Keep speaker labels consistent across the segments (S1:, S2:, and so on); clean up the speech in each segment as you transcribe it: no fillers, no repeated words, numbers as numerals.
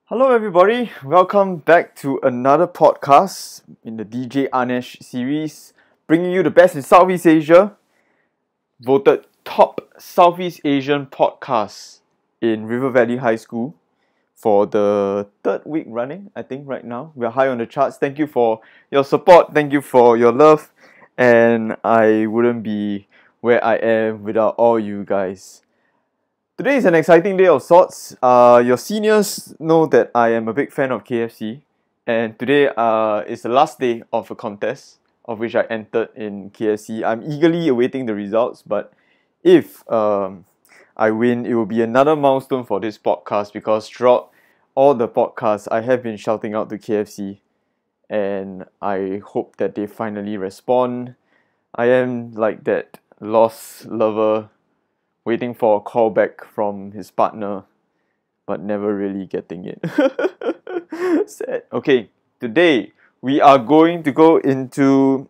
S1: Hello, everybody. Welcome back to another podcast in the DJ Anesh series, bringing you the best in Southeast Asia, voted top Southeast Asian podcast in River Valley High School for the third week running, I think, right now. We're high on the charts. Thank you for your support. Thank you for your love. And I wouldn't be where I am without all you guys. Today is an exciting day of sorts. Your seniors know that I am a big fan of KFC, and today is the last day of a contest of which I entered in KFC. I'm eagerly awaiting the results, but if I win, it will be another milestone for this podcast because throughout all the podcasts, I have been shouting out to KFC, and I hope that they finally respond. I am like that lost lover waiting for a call back from his partner, but never really getting it. Sad. Okay, today we are going to go into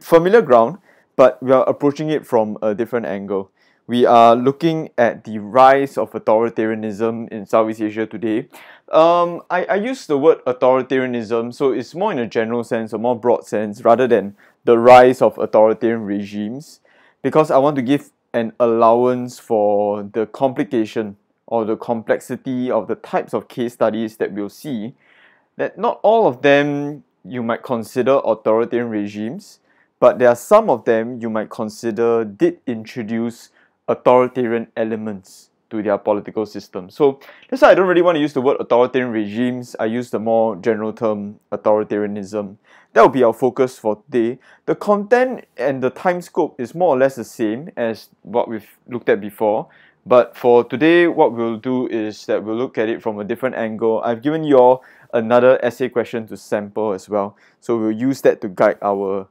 S1: familiar ground, but we are approaching it from a different angle. We are looking at the rise of authoritarianism in Southeast Asia today. I use the word authoritarianism, so it's more in a general sense, a more broad sense, rather than the rise of authoritarian regimes, because I want to give an allowance for the complication or the complexity of the types of case studies that we'll see, that not all of them you might consider authoritarian regimes, but there are some of them you might consider did introduce authoritarian elements to their political system. So that's why I don't really want to use the word authoritarian regimes. I use the more general term authoritarianism. That will be our focus for today. The content and the time scope is more or less the same as what we've looked at before. But for today, what we'll do is that we'll look at it from a different angle. I've given you all another essay question to sample as well. So we'll use that to guide our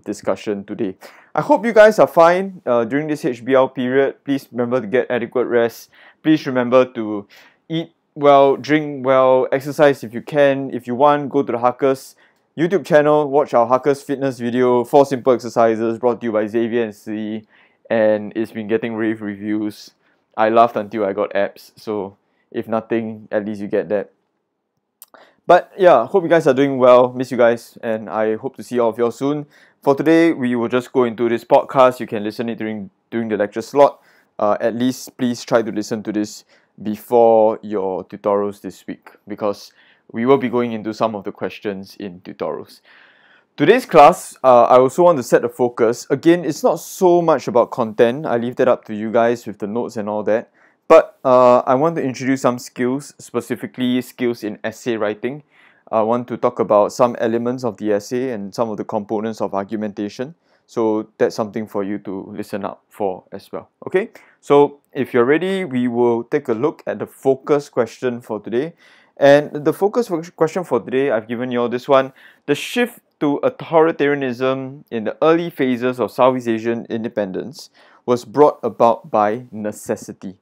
S1: discussion today. I hope you guys are fine during this HBL period. Please remember to get adequate rest. Please remember to eat well, drink well, exercise if you can. If you want, go to the Huckers YouTube channel, watch our Huckers fitness video, 4 simple exercises brought to you by Xavier and C, and it's been getting rave reviews. I laughed until I got abs, so if nothing, at least you get that. But yeah, hope you guys are doing well. Miss you guys, and I hope to see all of you all soon. For today, we will just go into this podcast. You can listen it during the lecture slot. At least, please try to listen to this before your tutorials this week, because we will be going into some of the questions in tutorials. Today's class, I also want to set the focus. Again, it's not so much about content. I leave that up to you guys with the notes and all that. But I want to introduce some skills, specifically skills in essay writing. I want to talk about some elements of the essay and some of the components of argumentation. So that's something for you to listen up for as well. Okay, so if you're ready, we will take a look at the focus question for today. And the focus question for today, I've given you all this one. The shift to authoritarianism in the early phases of Southeast Asian independence was brought about by necessity.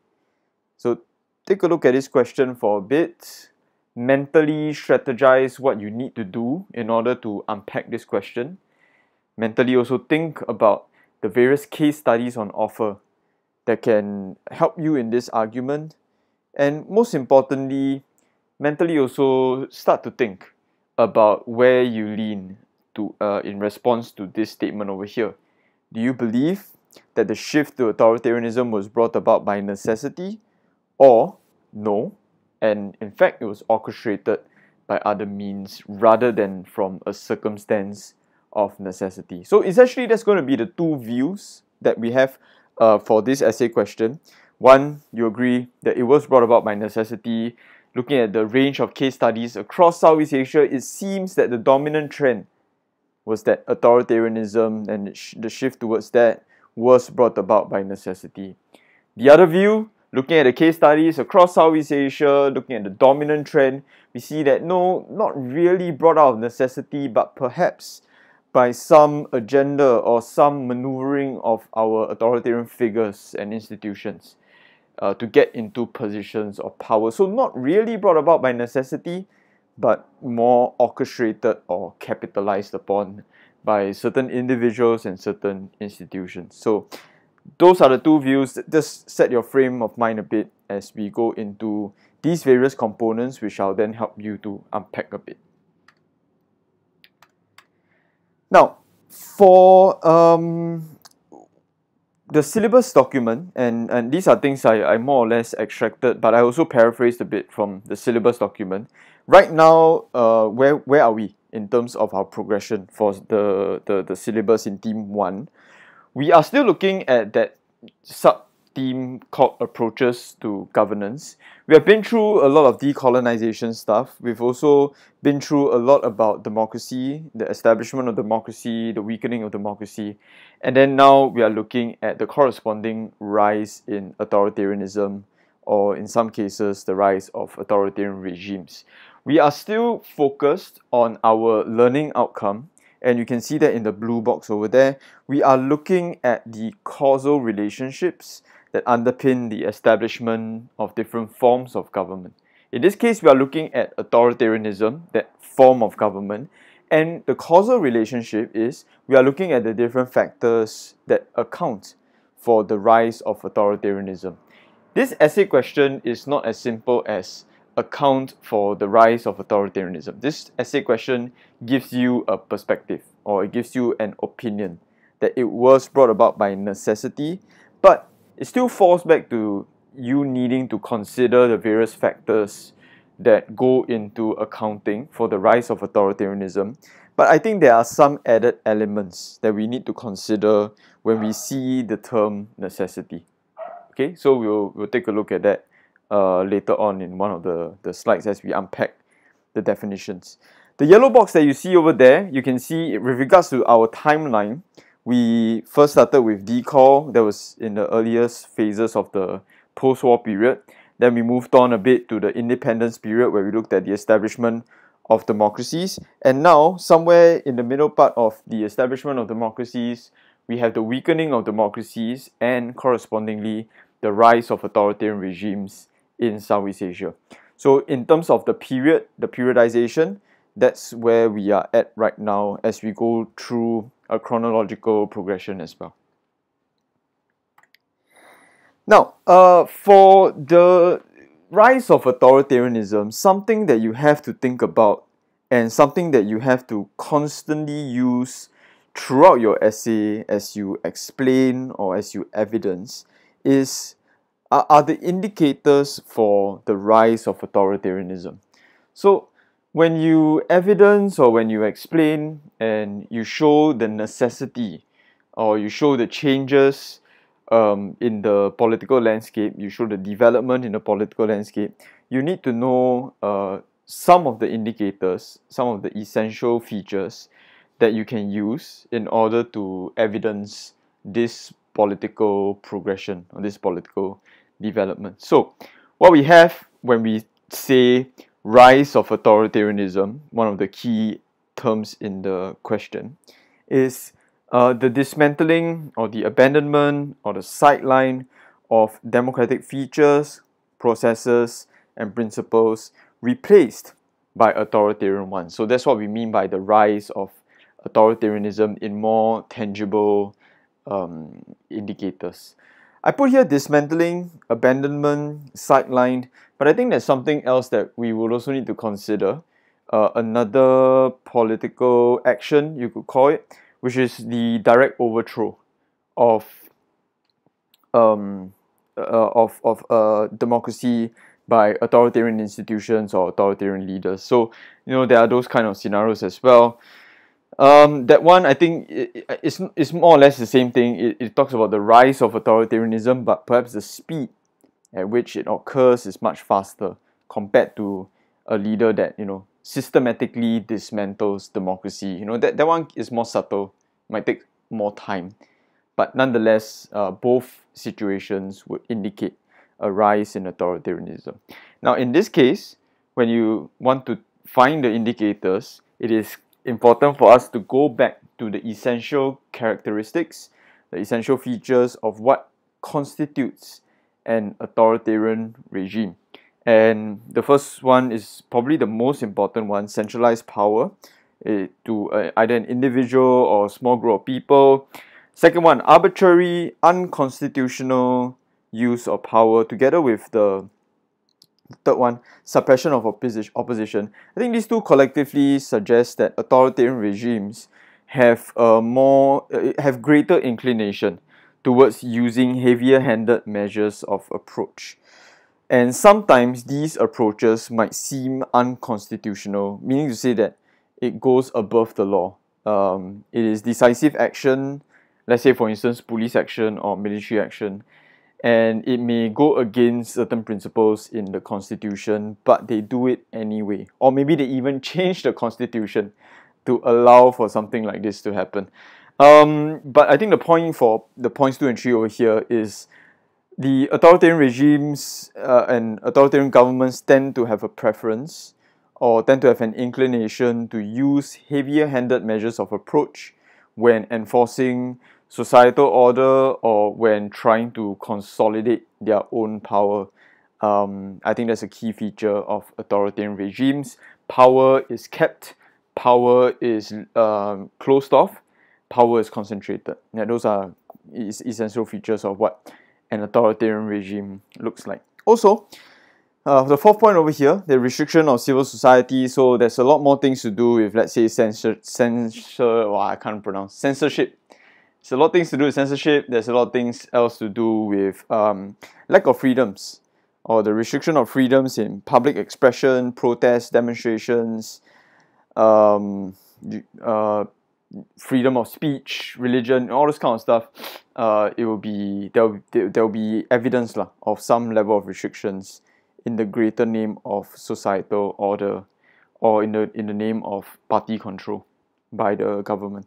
S1: So take a look at this question for a bit. Mentally strategize what you need to do in order to unpack this question. Mentally also think about the various case studies on offer that can help you in this argument. And most importantly, mentally also start to think about where you lean to in response to this statement over here. Do you believe that the shift to authoritarianism was brought about by necessity, or no, and in fact it was orchestrated by other means rather than from a circumstance of necessity? So essentially that's going to be the two views that we have for this essay question. One, you agree that it was brought about by necessity. Looking at the range of case studies across Southeast Asia, it seems that the dominant trend was that authoritarianism and the shift towards that was brought about by necessity. The other view, looking at the case studies across Southeast Asia, looking at the dominant trend, we see that no, not really brought out of necessity, but perhaps by some agenda or some maneuvering of our authoritarian figures and institutions to get into positions of power. So not really brought about by necessity, but more orchestrated or capitalized upon by certain individuals and certain institutions. So those are the two views. Just set your frame of mind a bit as we go into these various components, which I'll then help you to unpack a bit. Now, for the syllabus document, and these are things I more or less extracted, but I also paraphrased a bit from the syllabus document. Right now, where are we in terms of our progression for the syllabus in Theme 1? We are still looking at that sub-theme called Approaches to Governance. We have been through a lot of decolonization stuff. We've also been through a lot about democracy, the establishment of democracy, the weakening of democracy. And then now we are looking at the corresponding rise in authoritarianism, or in some cases, the rise of authoritarian regimes. We are still focused on our learning outcome, and you can see that in the blue box over there. We are looking at the causal relationships that underpin the establishment of different forms of government. In this case, we are looking at authoritarianism, that form of government, and the causal relationship is we are looking at the different factors that account for the rise of authoritarianism. This essay question is not as simple as account for the rise of authoritarianism. This essay question gives you a perspective, or it gives you an opinion that it was brought about by necessity, but it still falls back to you needing to consider the various factors that go into accounting for the rise of authoritarianism. But I think there are some added elements that we need to consider when we see the term necessity. Okay, so we'll take a look at that later on in one of the slides as we unpack the definitions. The yellow box that you see over there, you can see with regards to our timeline, we first started with decol. That was in the earliest phases of the post-war period. Then we moved on a bit to the independence period, where we looked at the establishment of democracies. And now, somewhere in the middle part of the establishment of democracies, we have the weakening of democracies and correspondingly the rise of authoritarian regimes in Southeast Asia. So in terms of the periodization, that's where we are at right now as we go through a chronological progression as well. Now, for the rise of authoritarianism, something that you have to think about and something that you have to constantly use throughout your essay as you explain or as you evidence are the indicators for the rise of authoritarianism. So when you evidence or when you explain and you show the necessity or you show the changes in the political landscape, you show the development in the political landscape, you need to know some of the indicators, some of the essential features that you can use in order to evidence this political progression or this political development. So what we have when we say rise of authoritarianism, one of the key terms in the question, is the dismantling or the abandonment or the sideline of democratic features, processes, and principles replaced by authoritarian ones. So that's what we mean by the rise of authoritarianism in more tangible indicators. I put here dismantling, abandonment, sideline, but I think there's something else that we would also need to consider. Another political action, you could call it, which is the direct overthrow of democracy by authoritarian institutions or authoritarian leaders. So, there are those kind of scenarios as well. That one, I think, it's more or less the same thing. It talks about the rise of authoritarianism, but perhaps the speed at which it occurs is much faster compared to a leader that, systematically dismantles democracy. That one is more subtle, might take more time. But nonetheless, both situations would indicate a rise in authoritarianism. Now, in this case, when you want to find the indicators, it is important for us to go back to the essential characteristics, the essential features of what constitutes an authoritarian regime. And the first one is probably the most important one: centralized power to either an individual or a small group of people. Second one, arbitrary, unconstitutional use of power, together with the Third one, suppression of opposition. I think these two collectively suggest that authoritarian regimes have have greater inclination towards using heavier-handed measures of approach. And sometimes these approaches might seem unconstitutional, meaning to say that it goes above the law. It is decisive action, let's say for instance police action or military action, and it may go against certain principles in the constitution, but they do it anyway. Or maybe they even change the constitution to allow for something like this to happen. But I think the point for the points 2 and 3 over here is the authoritarian regimes and authoritarian governments tend to have a preference or tend to have an inclination to use heavier-handed measures of approach when enforcing societal order or when trying to consolidate their own power. I think that's a key feature of authoritarian regimes. Power is kept, power is closed off, power is concentrated. Yeah, those are essential features of what an authoritarian regime looks like. Also, the fourth point over here, the restriction of civil society. So there's a lot more things to do with, let's say, censorship. There's a lot of things to do with censorship. There's a lot of things else to do with lack of freedoms or the restriction of freedoms in public expression, protests, demonstrations, freedom of speech, religion, all this kind of stuff. There'll be evidence of some level of restrictions in the greater name of societal order or in the name of party control by the government.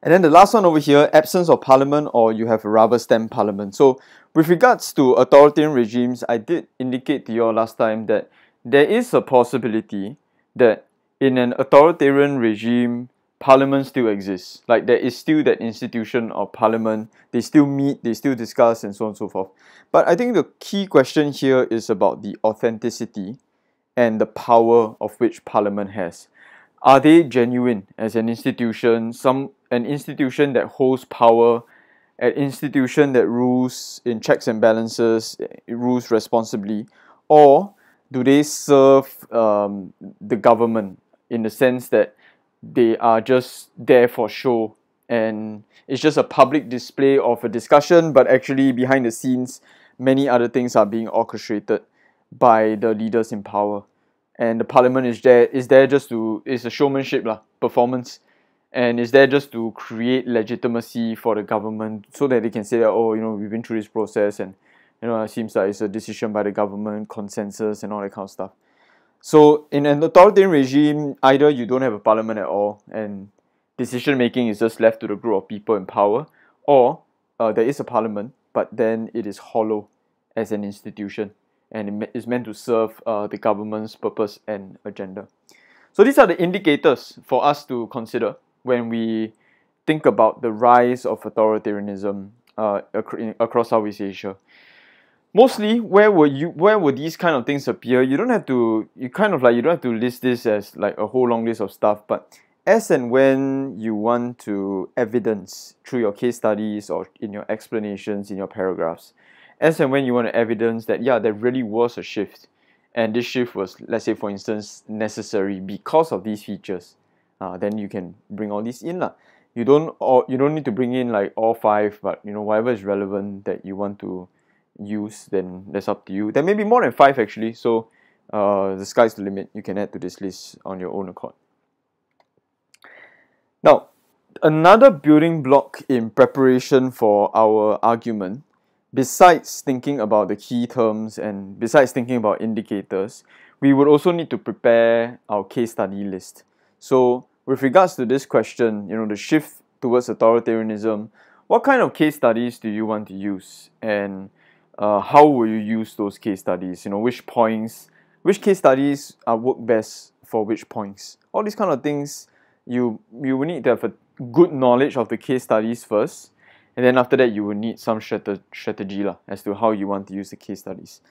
S1: And then the last one over here, absence of parliament, or you have a rubber stamp parliament. So with regards to authoritarian regimes, I did indicate to you all last time that there is a possibility that in an authoritarian regime, parliament still exists. Like there is still that institution of parliament. They still meet, they still discuss, and so on and so forth. But I think the key question here is about the authenticity and the power of which parliament has. Are they genuine as an institution? An institution that holds power, an institution that rules in checks and balances, it rules responsibly, or do they serve the government in the sense that they are just there for show and it's just a public display of a discussion, but actually behind the scenes many other things are being orchestrated by the leaders in power, and the parliament is there just to, it's a showmanship performance, and is there just to create legitimacy for the government so that they can say that, oh, we've been through this process and it seems like it's a decision by the government, consensus and all that kind of stuff. So in an authoritarian regime, either you don't have a parliament at all and decision making is just left to the group of people in power, or there is a parliament, but then it is hollow as an institution and it is meant to serve the government's purpose and agenda. So these are the indicators for us to consider when we think about the rise of authoritarianism across Southeast Asia. Mostly, where would these kind of things appear? You don't have to list this as like a whole long list of stuff, but as and when you want to evidence through your case studies or in your explanations in your paragraphs, as and when you want to evidence that there really was a shift, and this shift was, let's say for instance, necessary because of these features, then you can bring all these in. You don't need to bring in like all 5, but whatever is relevant that you want to use, then that's up to you. There may be more than 5 actually, so the sky's the limit. You can add to this list on your own accord. Now, another building block in preparation for our argument, besides thinking about the key terms and besides thinking about indicators, we would also need to prepare our case study list. So with regards to this question, the shift towards authoritarianism, what kind of case studies do you want to use, and how will you use those case studies? Which case studies work best for which points? All these kind of things, you will need to have a good knowledge of the case studies first, and then after that you will need some strategy as to how you want to use the case studies.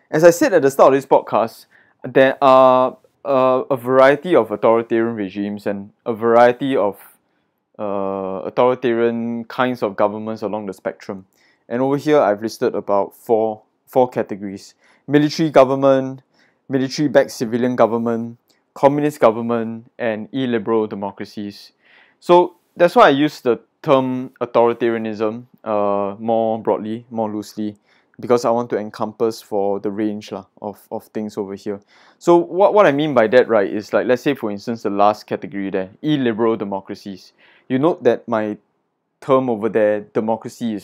S1: As I said at the start of this podcast, there are a variety of authoritarian regimes and a variety of authoritarian kinds of governments along the spectrum. And over here I've listed about four categories. military government, military-backed civilian government, communist government, and illiberal democracies. So that's why I use the term authoritarianism more broadly, more loosely, because I want to encompass for the range of things over here. So what I mean by that, right, is like, let's say for instance the last category there, illiberal democracies. You note that my term over there, democracy,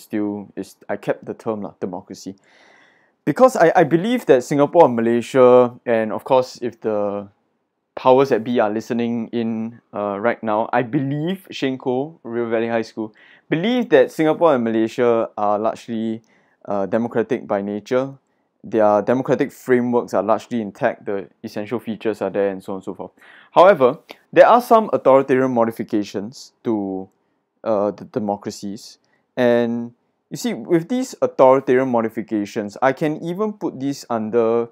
S1: I kept the term democracy. Because I believe that Singapore and Malaysia, and of course if the powers that be are listening in right now, I believe Shane Koh, River Valley High School, believe that Singapore and Malaysia are largely democratic by nature. Their democratic frameworks are largely intact, the essential features are there, and so on and so forth. However, there are some authoritarian modifications to the democracies, and you see, with these authoritarian modifications, I can even put this under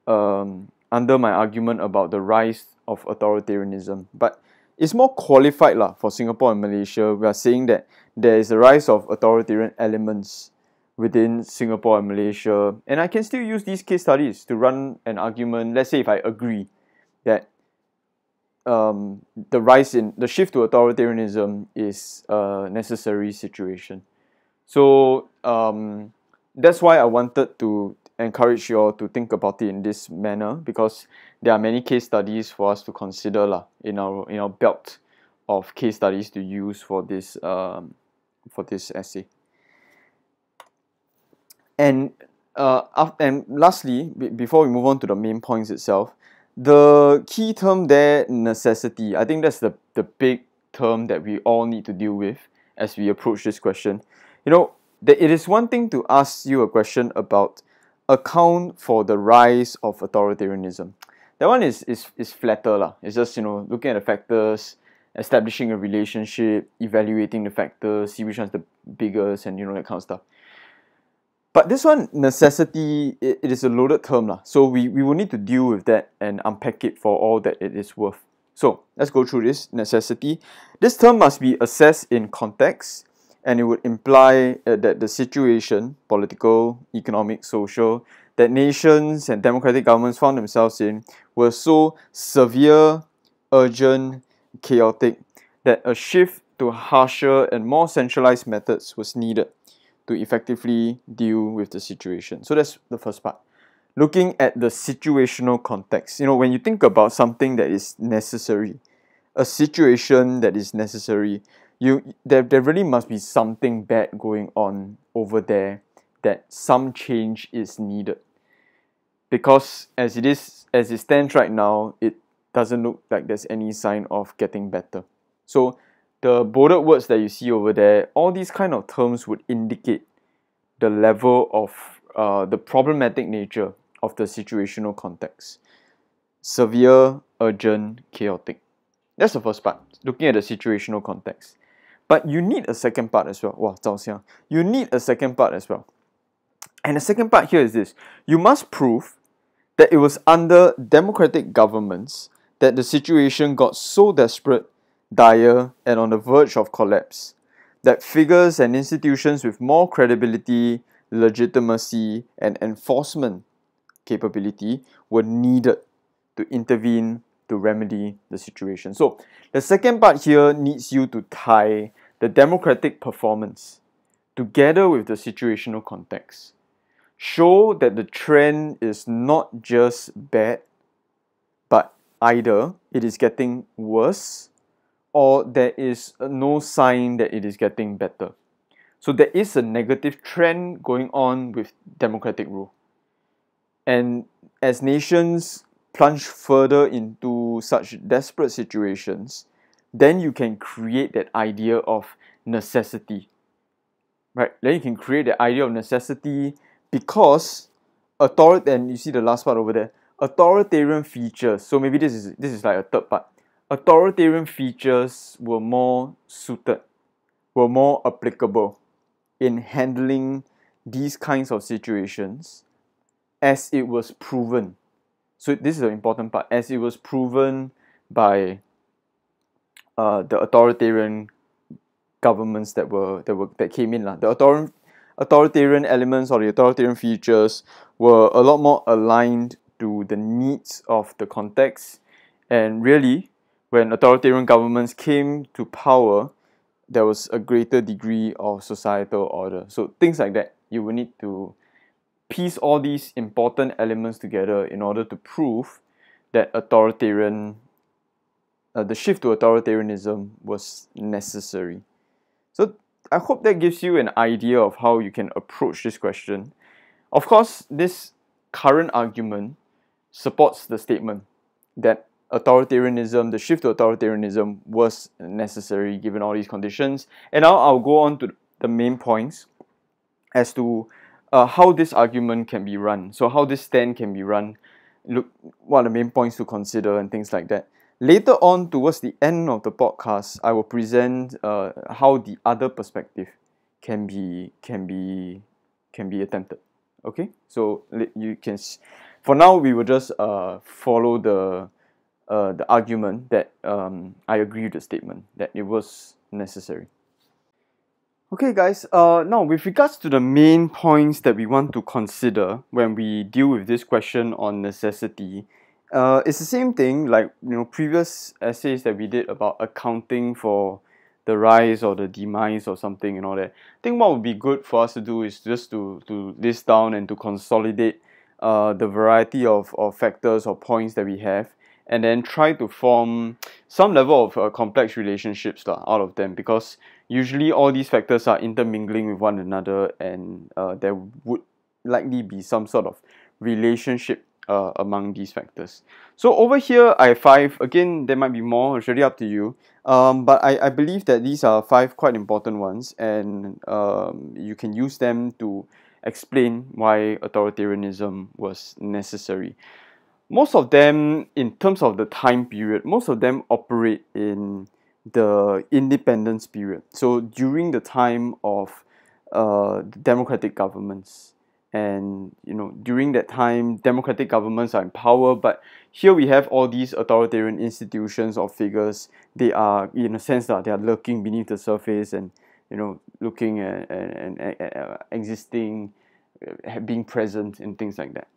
S1: my argument about the rise of authoritarianism. But it's more qualified for Singapore and Malaysia. We are saying that there is a rise of authoritarian elements within Singapore and Malaysia, and I can still use these case studies to run an argument. Let's say if I agree that the shift to authoritarianism is a necessary situation. So that's why I wanted to encourage you all to think about it in this manner, because there are many case studies for us to consider in our belt of case studies to use for this essay. And lastly, before we move on to the main points itself, the key term there, necessity, I think that's the big term that we all need to deal with as we approach this question. You know, it is one thing to ask you a question about account for the rise of authoritarianism. That one is flatter. It's just, looking at the factors, establishing a relationship, evaluating the factors, see which one's the biggest, and that kind of stuff. But this one, necessity, it is a loaded term. So we will need to deal with that and unpack it for all that it is worth. So let's go through this. Necessity. This term must be assessed in context, and it would imply that the situation, political, economic, social, that nations and democratic governments found themselves in were so severe, urgent, chaotic, that a shift to harsher and more centralized methods was needed to effectively deal with the situation. So that's the first part. Looking at the situational context. When you think about something that is necessary, a situation that is necessary, there really must be something bad going on over there, that some change is needed. Because as it stands right now, it doesn't look like there's any sign of getting better. So the bolded words that you see over there, all these kind of terms would indicate the level of the problematic nature of the situational context. Severe, urgent, chaotic. That's the first part, looking at the situational context. But you need a second part as well. Wow, 照相. You need a second part as well. And the second part here is this. You must prove that it was under democratic governments that the situation got so desperate, dire, and on the verge of collapse, that figures and institutions with more credibility, legitimacy, and enforcement capability were needed to intervene to remedy the situation. So the second part here needs you to tie the democratic performance together with the situational context. Show that the trend is not just bad, but either it is getting worse or there is no sign that it is getting better. So there is a negative trend going on with democratic rule. And as nations plunge further into such desperate situations, then you can create that idea of necessity. Right? Then you can create the idea of necessity because and you see the last part over there, authoritarian features. So maybe this is like a third part. Authoritarian features were more suited, were more applicable in handling these kinds of situations as it was proven. So this is the important part, as it was proven by the authoritarian governments that came in. The authoritarian elements or the authoritarian features were a lot more aligned to the needs of the context. And really, when authoritarian governments came to power, there was a greater degree of societal order. So things like that, you will need to piece all these important elements together in order to prove that the shift to authoritarianism was necessary. So I hope that gives you an idea of how you can approach this question. Of course, this current argument supports the statement that the shift to authoritarianism was necessary given all these conditions. And now I'll go on to the main points as to how this argument can be run. So how this stand can be run, look what are the main points to consider and things like that. Later on, towards the end of the podcast, I will present how the other perspective can be attempted. Okay, so you can. For now, we will just follow the argument that I agree with the statement that it was necessary. Okay guys, now with regards to the main points that we want to consider when we deal with this question on necessity, it's the same thing like previous essays that we did about accounting for the rise or the demise or something and all that. I think what would be good for us to do is just to list down and to consolidate the variety of factors or points that we have, and then try to form some level of complex relationships out of them, because usually all these factors are intermingling with one another, and there would likely be some sort of relationship among these factors. So over here I have 5. Again, there might be more, it's really up to you, but I believe that these are 5 quite important ones, and you can use them to explain why authoritarianism was necessary. Most of them, in terms of the time period, most of them operate in the independence period. So during the time of democratic governments, and during that time, democratic governments are in power. But here we have all these authoritarian institutions or figures. They are, in a sense, that they are lurking beneath the surface and looking at existing, being present in things like that.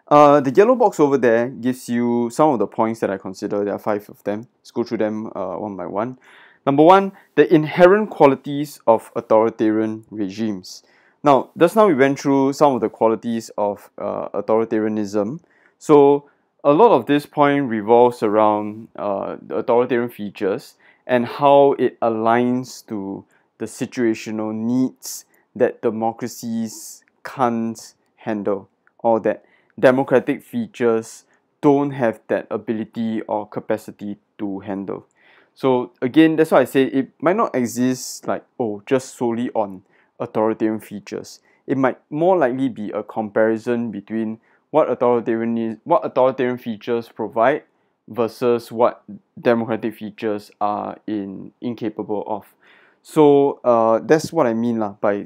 S1: The yellow box over there gives you some of the points that I consider. There are 5 of them. Let's go through them one by one. Number 1, the inherent qualities of authoritarian regimes. Now, just now we went through some of the qualities of authoritarianism. So a lot of this point revolves around the authoritarian features and how it aligns to the situational needs that democracies can't handle, or that democratic features don't have that ability or capacity to handle. So again, that's why I say it might not exist like just solely on authoritarian features. It might more likely be a comparison between what authoritarian features provide versus what democratic features are incapable of. So that's what I mean by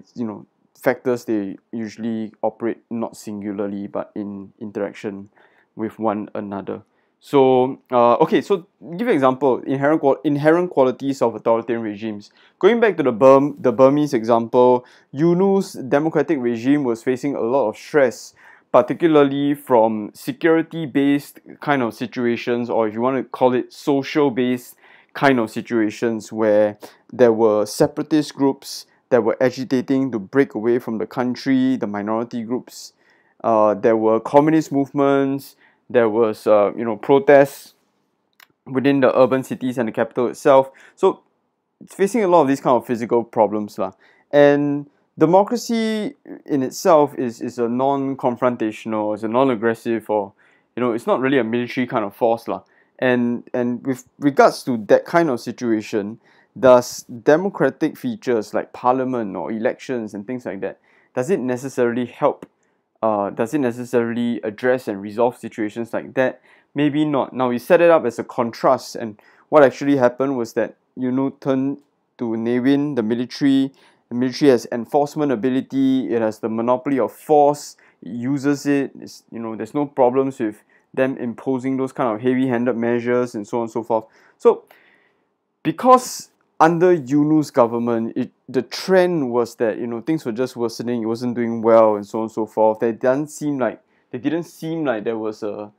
S1: factors. They usually operate not singularly but in interaction with one another. So okay, so give an example: inherent qualities of authoritarian regimes. Going back to the Burmese example, UNU's democratic regime was facing a lot of stress, particularly from security-based kind of situations, or if you want to call it social-based kind of situations, where there were separatist groups that were agitating to break away from the country, the minority groups. There were communist movements. There was protests within the urban cities and the capital itself. So it's facing a lot of these kind of physical problems and democracy in itself is a non-confrontational, it's a non-aggressive, or it's not really a military kind of force and with regards to that kind of situation, does democratic features like parliament or elections and things like that, does it necessarily help? Does it necessarily address and resolve situations like that? Maybe not. Now we set it up as a contrast, and what actually happened was that turned to Ne Win, the military. The military has enforcement ability. It has the monopoly of force. It uses it. There's no problems with them imposing those kind of heavy-handed measures and so on and so forth. So because under Yunu's government, the trend was that things were just worsening. It wasn't doing well, and so on and so forth. They didn't seem like there was a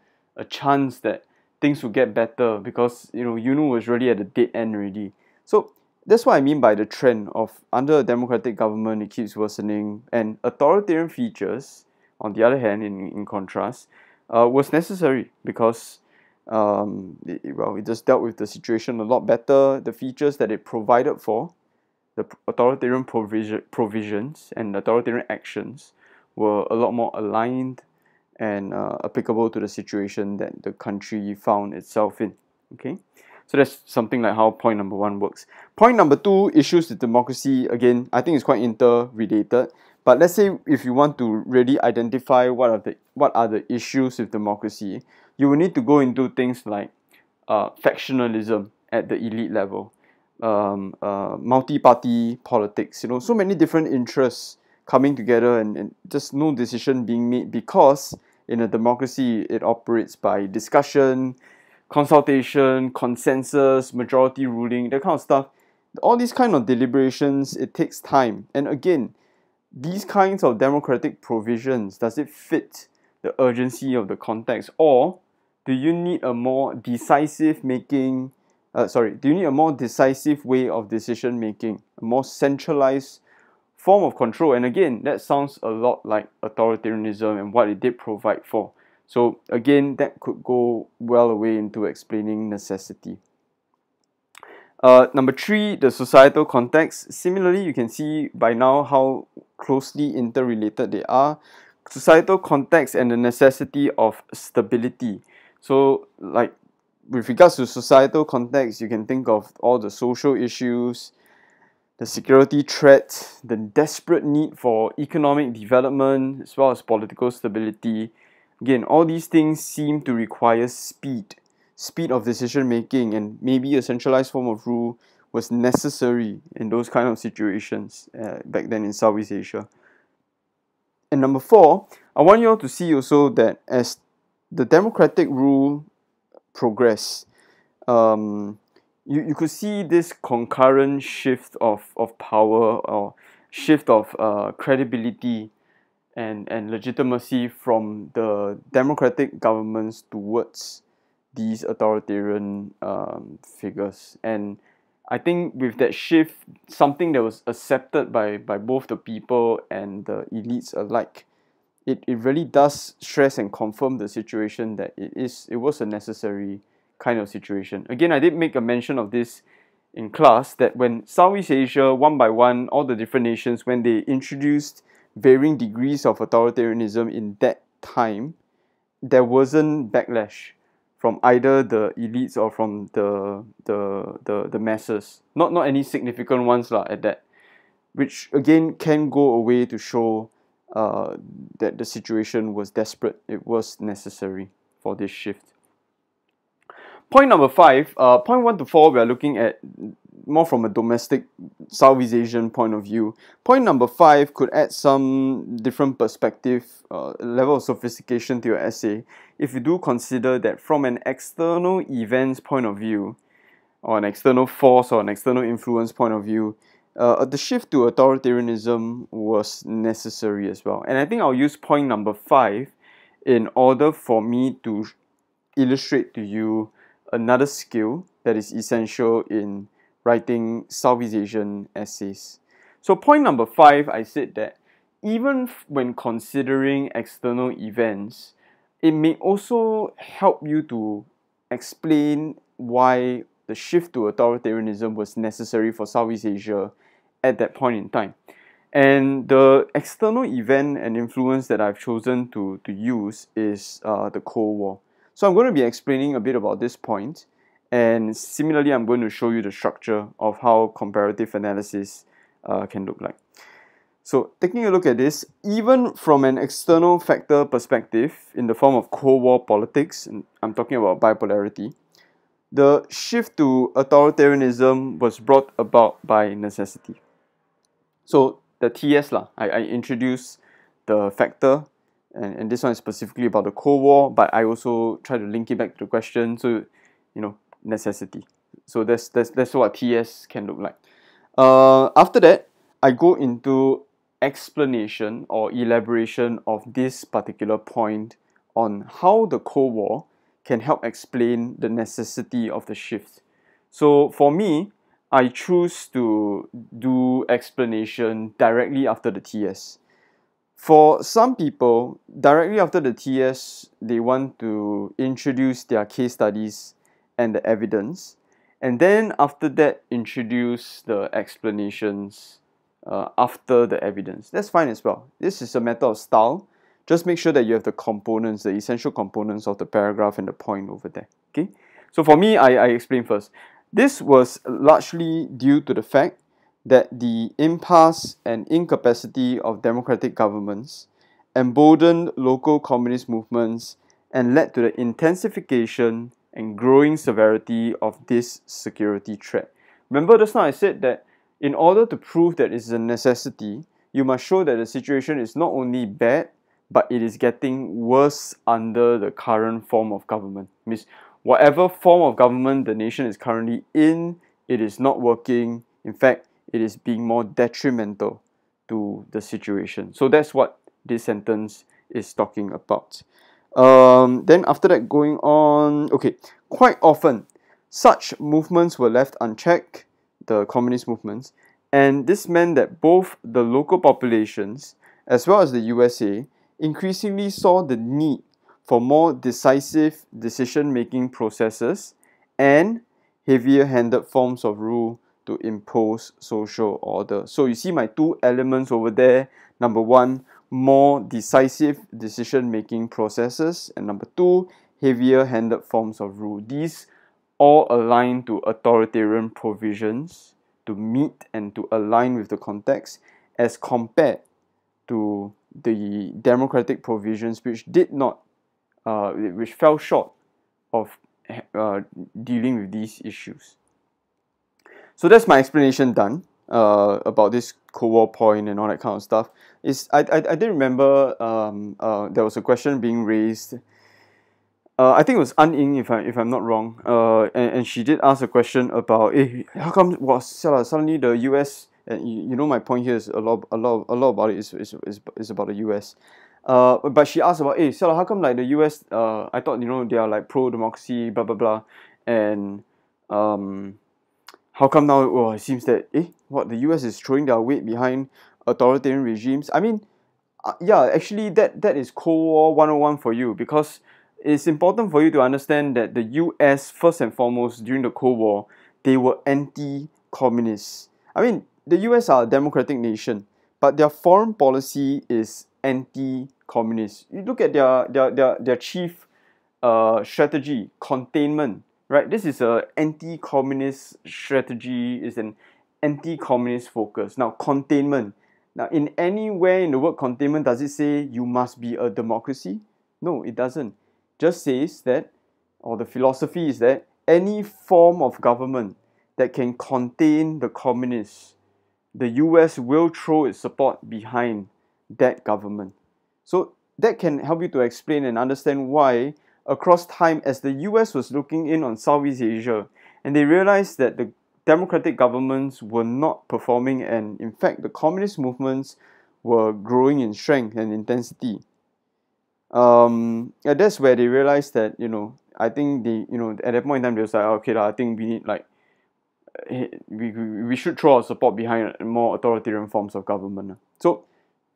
S1: chance that things would get better because Yunu was really at a dead end already. So that's what I mean by the trend of under a democratic government, it keeps worsening, and authoritarian features, on the other hand, in contrast, was necessary because it just dealt with the situation a lot better. The features that it provided for, the authoritarian provisions and authoritarian actions were a lot more aligned and applicable to the situation that the country found itself in. Okay, so that's something like how point number one works. Point number two, issues with democracy. Again, I think it's quite interrelated. But let's say if you want to really identify what are the issues with democracy, you will need to go into things like factionalism at the elite level, multi-party politics. So many different interests coming together and just no decision being made because in a democracy it operates by discussion, consultation, consensus, majority ruling, that kind of stuff. All these kind of deliberations, it takes time. And again, these kinds of democratic provisions, does it fit the urgency of the context, or do you need a more decisive way of decision making, a more centralized form of control? And again, that sounds a lot like authoritarianism and what it did provide for. So again, that could go well away into explaining necessity. Number three, the societal context. Similarly, you can see by now how closely interrelated they are. Societal context and the necessity of stability. So, like, with regards to societal context, you can think of all the social issues, the security threat, the desperate need for economic development, as well as political stability. Again, all these things seem to require speed of decision making, and maybe a centralized form of rule was necessary in those kind of situations back then in Southeast Asia. And number four, I want you all to see also that as the democratic rule progressed, you could see this concurrent shift of power, or shift of credibility and legitimacy from the democratic governments towards these authoritarian figures. And I think with that shift, something that was accepted by both the people and the elites alike, it really does stress and confirm the situation that it was a necessary kind of situation. Again, I did make a mention of this in class, that when Southeast Asia, one by one, all the different nations, when they introduced varying degrees of authoritarianism in that time, there wasn't backlash from either the elites or from the masses. Not any significant ones at that, which again can go away to show that the situation was desperate. It was necessary for this shift. Point number five, point 1 to 4, we are looking at more from a domestic Southeast Asian point of view. Point number 5 could add some different perspective, level of sophistication to your essay, if you do consider that from an external events point of view, or an external force or an external influence point of view, the shift to authoritarianism was necessary as well. And I think I'll use point number 5 in order for me to illustrate to you another skill that is essential in writing Southeast Asian essays. So point number 5, I said that even when considering external events, it may also help you to explain why the shift to authoritarianism was necessary for Southeast Asia at that point in time. And the external event and influence that I've chosen to use is the Cold War. So I'm going to be explaining a bit about this point, and similarly I'm going to show you the structure of how comparative analysis can look like. So taking a look at this, even from an external factor perspective in the form of Cold War politics, and I'm talking about bipolarity, the shift to authoritarianism was brought about by necessity. So the TS I introduced the factor, and this one is specifically about the Cold War, but I also try to link it back to the question. So, necessity. So that's what TS can look like. After that, I go into explanation or elaboration of this particular point on how the Cold War can help explain the necessity of the shift. So for me, I choose to do explanation directly after the TS. For some people, directly after the TS, they want to introduce their case studies and the evidence, and then after that, introduce the explanations after the evidence. That's fine as well. This is a matter of style. Just make sure that you have the components, the essential components of the paragraph and the point over there. Okay. So for me, I explain first. This was largely due to the fact that the impasse and incapacity of democratic governments emboldened local communist movements and led to the intensification and growing severity of this security threat. Remember just now I said that in order to prove that it's a necessity, you must show that the situation is not only bad, but it is getting worse under the current form of government. Means whatever form of government the nation is currently in, it is not working. In fact, it is being more detrimental to the situation. So that's what this sentence is talking about. Then after that, going on, okay, quite often such movements were left unchecked, the communist movements, and this meant that both the local populations as well as the USA increasingly saw the need for more decisive decision-making processes and heavier-handed forms of rule to impose social order. So you see my two elements over there. Number one, more decisive decision-making processes, and number two, heavier-handed forms of rule. These all align to authoritarian provisions to meet and to align with the context as compared to the democratic provisions which did not, which fell short of dealing with these issues. So that's my explanation done about this Cold War point and all that kind of stuff. I did remember there was a question being raised. I think it was An Ying, if I'm not wrong. And she did ask a question about, how come suddenly the US, and you know my point here is a lot about it is about the US. But she asked about, how come like the US? I thought they are like pro democracy, blah blah blah, and how come now it seems that the US is throwing their weight behind authoritarian regimes? I mean, yeah, actually that is Cold War 101 for you, because it's important for you to understand that the US, first and foremost, during the Cold War, they were anti-communist. I mean, the US are a democratic nation, but their foreign policy is anti-communist. You look at their chief strategy, containment, right? This is an anti-communist strategy, is an anti-communist focus. Now, containment. Now, in anywhere in the word containment, does it say you must be a democracy? No, it doesn't. Just says that, or the philosophy is that any form of government that can contain the communists, the US will throw its support behind that government. So that can help you to explain and understand why across time, as the US was looking in on Southeast Asia, and they realized that the democratic governments were not performing, and in fact the communist movements were growing in strength and intensity. That's where they realized that, I think they, at that point in time they was like, okay, I think we need we should throw our support behind more authoritarian forms of government. So,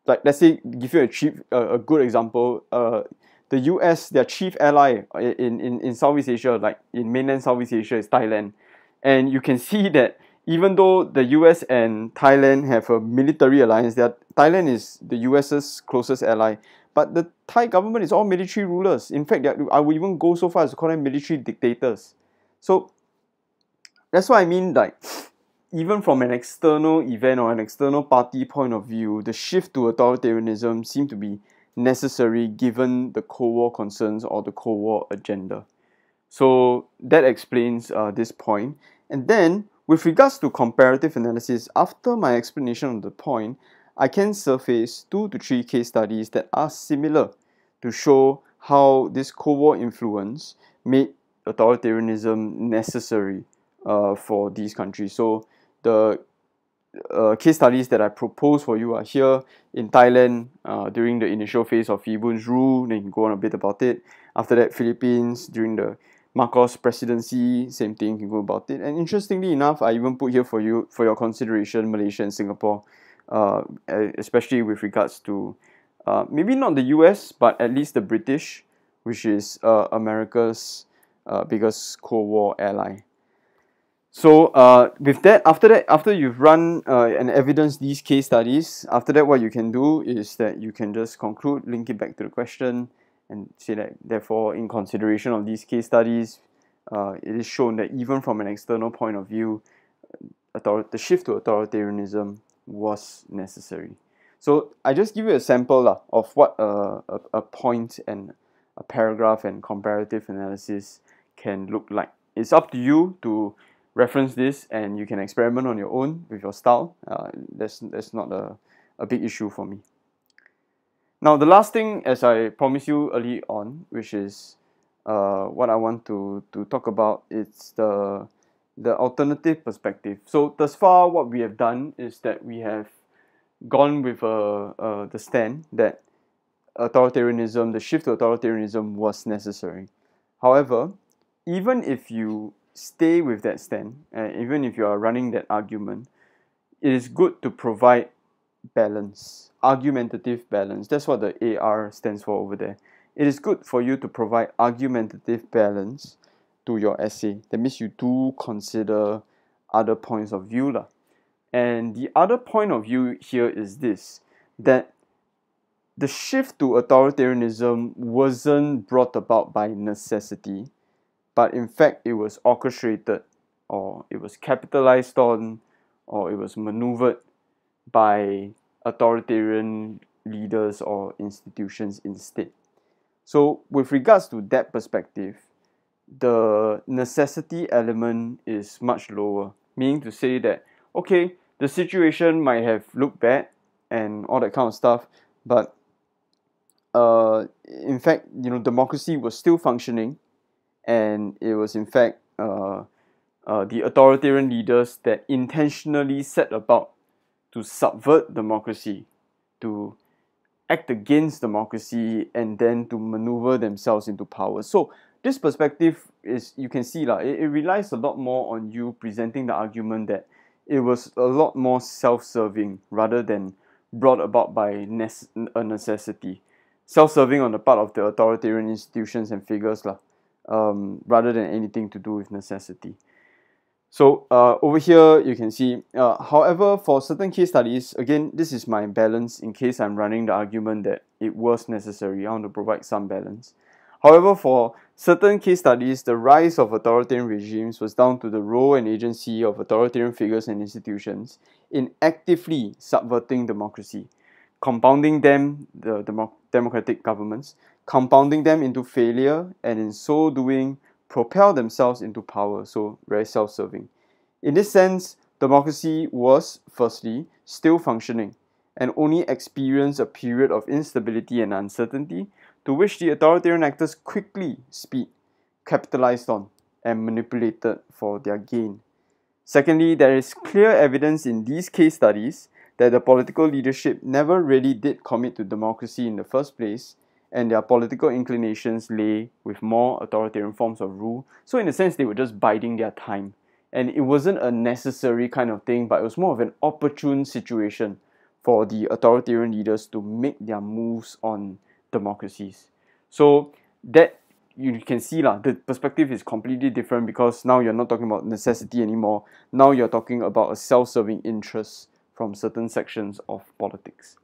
S1: like, let's say, give you a good example. The US, their chief ally in Southeast Asia, like in mainland Southeast Asia, is Thailand, and you can see that even though the US and Thailand have a military alliance, Thailand is the US's closest ally. But the Thai government is all military rulers. In fact, I would even go so far as to call them military dictators. So that's what I mean, like, even from an external event or an external party point of view, the shift to authoritarianism seemed to be necessary given the Cold War concerns or the Cold War agenda. So that explains this point. And then, with regards to comparative analysis, after my explanation of the point, I can surface 2 to 3 case studies that are similar to show how this Cold War influence made authoritarianism necessary for these countries. So the case studies that I propose for you are here in Thailand during the initial phase of Phibun's rule. Then you can go on a bit about it. After that, Philippines during the Marcos presidency, same thing, you can go about it. And interestingly enough, I even put here for you for your consideration Malaysia and Singapore, especially with regards to maybe not the US, but at least the British, which is America's biggest Cold War ally. So with that, after you've run and evidenced these case studies, after that what you can do is that you can just conclude, link it back to the question, and say that therefore in consideration of these case studies, it is shown that even from an external point of view, the shift to authoritarianism was necessary. So I just give you a sample of what a point and a paragraph and comparative analysis can look like. It's up to you to reference this, and you can experiment on your own with your style. That's not a big issue for me. Now the last thing, as I promised you early on, which is what I want to talk about, it's the alternative perspective. So thus far what we have done is that we have gone with the stand that authoritarianism, the shift to authoritarianism was necessary. However, even if you stay with that stand, even if you are running that argument, it is good to provide balance, argumentative balance. That's what the AR stands for over there. It is good for you to provide argumentative balance to your essay. That means you do consider other points of view lah. And the other point of view here is this, that the shift to authoritarianism wasn't brought about by necessity, but in fact it was orchestrated, or it was capitalized on, or it was maneuvered by authoritarian leaders or institutions instead. So with regards to that perspective, the necessity element is much lower, meaning to say that, okay, the situation might have looked bad and all that kind of stuff, but in fact, democracy was still functioning, and it was in fact the authoritarian leaders that intentionally set about to subvert democracy, to act against democracy, and then to maneuver themselves into power. So this perspective is, you can see it relies a lot more on you presenting the argument that it was a lot more self-serving rather than brought about by a necessity. Self-serving on the part of the authoritarian institutions and figures rather than anything to do with necessity. So over here you can see, however, for certain case studies, again, this is my balance in case I'm running the argument that it was necessary. I want to provide some balance. However, for certain case studies, the rise of authoritarian regimes was down to the role and agency of authoritarian figures and institutions in actively subverting democracy, compounding them, the democratic governments, compounding them into failure, and in so doing, propel themselves into power. So very self-serving. In this sense, democracy was, firstly, still functioning and only experienced a period of instability and uncertainty, to which the authoritarian actors quickly capitalized on and manipulated for their gain. Secondly, there is clear evidence in these case studies that the political leadership never really did commit to democracy in the first place, and their political inclinations lay with more authoritarian forms of rule. So in a sense, they were just biding their time. And it wasn't a necessary kind of thing, but it was more of an opportune situation for the authoritarian leaders to make their moves on democracies. So that you can see the perspective is completely different, because now you're not talking about necessity anymore. Now you're talking about a self-serving interest from certain sections of politics.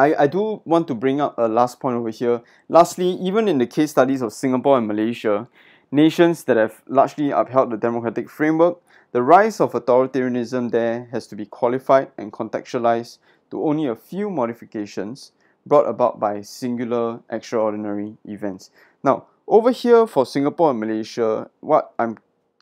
S1: I do want to bring up a last point over here. Lastly, even in the case studies of Singapore and Malaysia, nations that have largely upheld the democratic framework, the rise of authoritarianism there has to be qualified and contextualized to only a few modifications brought about by singular extraordinary events. Now, over here for Singapore and Malaysia, what I'm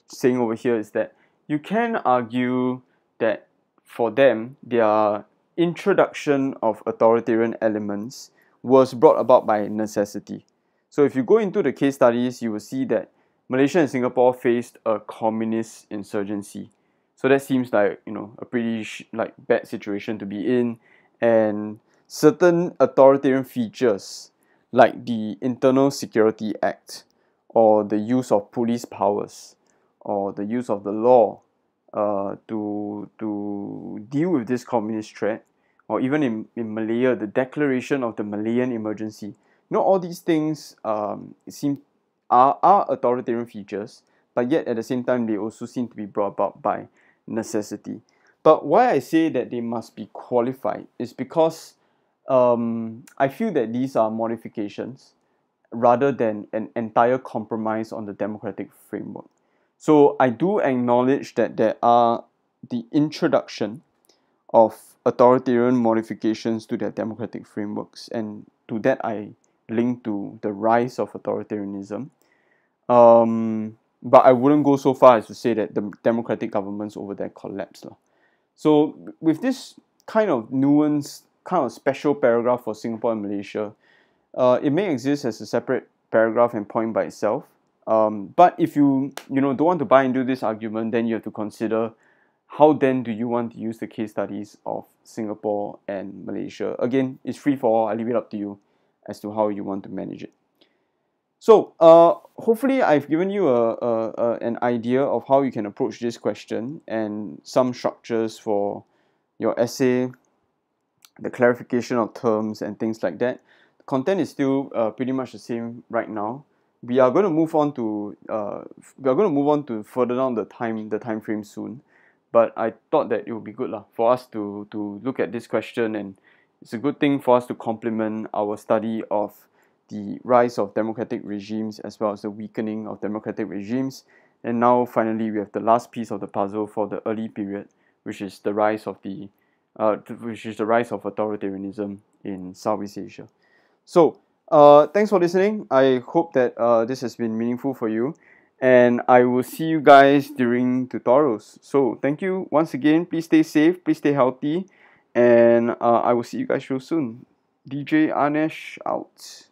S1: saying over here is that you can argue that for them, their introduction of authoritarian elements was brought about by necessity. So if you go into the case studies, you will see that Malaysia and Singapore faced a communist insurgency. So that seems like, a pretty bad situation to be in, and certain authoritarian features like the Internal Security Act, or the use of police powers, or the use of the law to deal with this communist threat, or even in Malaya, the declaration of the Malayan emergency. All these things seem are authoritarian features, but yet at the same time they also seem to be brought about by necessity. But why I say that they must be qualified is because I feel that these are modifications rather than an entire compromise on the democratic framework. So I do acknowledge that there are the introduction of authoritarian modifications to their democratic frameworks, and to that I link to the rise of authoritarianism. But I wouldn't go so far as to say that the democratic governments over there collapsed. So with this kind of nuanced, kind of special paragraph for Singapore and Malaysia, it may exist as a separate paragraph and point by itself. But if you don't want to buy into this argument, then you have to consider how then do you want to use the case studies of Singapore and Malaysia. Again, it's free for all. I leave it up to you as to how you want to manage it. So hopefully I've given you an idea of how you can approach this question and some structures for your essay, the clarification of terms and things like that. The content is still pretty much the same right now. We are going to move on to further down the time frame soon, but I thought that it would be good for us to look at this question, and it's a good thing for us to complement our study of the rise of democratic regimes as well as the weakening of democratic regimes. And now finally we have the last piece of the puzzle for the early period, which is the rise of authoritarianism in Southeast Asia. So thanks for listening. I hope that this has been meaningful for you, and I will see you guys during tutorials. So thank you once again. Please stay safe, please stay healthy, and I will see you guys real soon. DJ Anesh out.